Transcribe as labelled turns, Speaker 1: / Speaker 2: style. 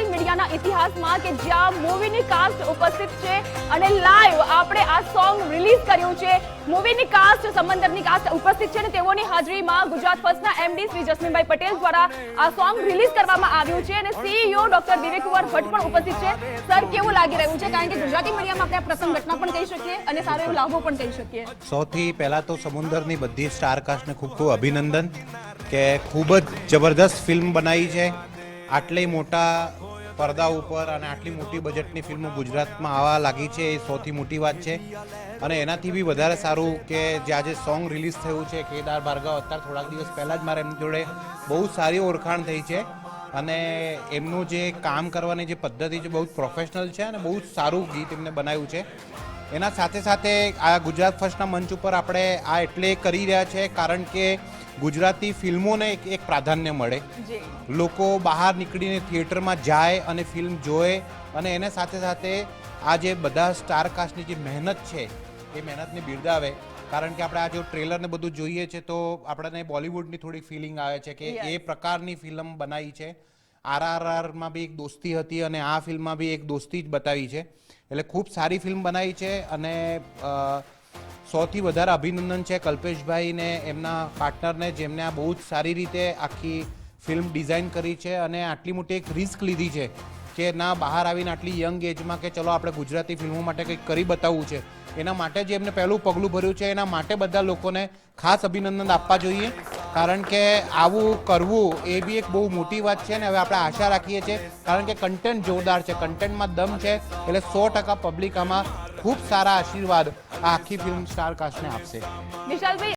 Speaker 1: ગુજરાતી મીડિયાના ઇતિહાસમાં કે જ્યાં મૂવીની કાસ્ટ ઉપસ્થિત છે અને લાઈવ આપણે આ સોંગ રિલીઝ કર્યું છે. મૂવીની કાસ્ટ, સમંદરની કાસ્ટ ઉપસ્થિત છે અને તેઓની હાજરીમાં ગુજરાત ફર્સ્ટના એમડી શ્રી જસ્મીનભાઈ પટેલ દ્વારા આ સોંગ રિલીઝ કરવામાં આવ્યું છે અને સીઈઓ ડોક્ટર દિવ્યકુમાર ભટ્ટ પણ ઉપસ્થિત છે. સર, કેવું લાગી રહ્યું છે? કારણ કે ગુજરાતી મીડિયામાં આપણે આ પ્રથમ ઘટના પણ કહી શકીએ અને સારો એવો લાભો પણ કહી શકીએ.
Speaker 2: સૌથી પહેલાં તો સમુદ્રની બધી સ્ટાર કાસ્ટને ખૂબ ખૂબ અભિનંદન કે ખૂબ જ જબરદસ્ત ફિલ્મ બનાવી છે. આટલી મોટા પડદા ઉપર અને આટલી મોટી બજેટની ફિલ્મો ગુજરાતમાં આવવા લાગી છે એ સૌથી મોટી વાત છે. અને એનાથી બી વધારે સારું કે જે આજે સોંગ રિલીઝ થયું છે કેદાર ભાર્ગવ, અત્યારે થોડાક દિવસ પહેલાં જ મારે એમની જોડે બહુ સારી ઓળખાણ થઈ છે અને એમનું જે કામ કરવાની જે પદ્ધતિ છે બહુ જ પ્રોફેશનલ છે અને બહુ જ સારું ગીત એમને બનાવ્યું છે. એના સાથે સાથે આ ગુજરાત ફર્સ્ટના મંચ ઉપર આપણે આ એટલે કરી રહ્યા છે કારણ કે ગુજરાતી ફિલ્મોને એક પ્રાધાન્ય મળે. લોકો બહાર નીકળીને થિયેટરમાં જાય અને ફિલ્મ જોએ અને એને સાથે સાથે આ જે બધા સ્ટાર કાસ્ટની જે મહેનત છે એ મહેનતને બિરદાવે. કારણ કે આપણે આ જો ટ્રેલરને બધું જોઈએ છે તો આપણને બોલિવૂડની થોડી ફિલિંગ આવે છે કે એ પ્રકારની ફિલ્મ બનાવી છે. RRRમાં બી એક દોસ્તી હતી અને આ ફિલ્મમાં બી એક દોસ્તી જ બતાવી છે. એટલે ખૂબ સારી ફિલ્મ બનાવી છે અને સૌથી વધારે અભિનંદન છે કલ્પેશભાઈને, એમના પાર્ટનરને, જેમને આ બહુ જ સારી રીતે આખી ફિલ્મ ડિઝાઇન કરી છે અને આટલી મોટી એક રિસ્ક લીધી છે કે ના બહાર આવીને આટલી યંગ એજમાં કે ચલો આપણે ગુજરાતી ફિલ્મો માટે કંઈક કરી બતાવવું છે. એના માટે જે એમને પહેલું પગલું ભર્યું છે એના માટે બધા લોકોને ખાસ અભિનંદન આપવા જોઈએ. કારણ કે આવું કરવું એ બી એક બહુ મોટી વાત છે ને હવે આપણે આશા રાખીએ છીએ કારણ કે કન્ટેન્ટ જોરદાર છે, કન્ટેન્ટમાં દમ છે એટલે 100% પબ્લિક આમાં ખૂબ સારા આશીર્વાદ આ આખી ફિલ્મ સ્ટાર કાસ્ટને આપશે.
Speaker 1: વિશાલભાઈ,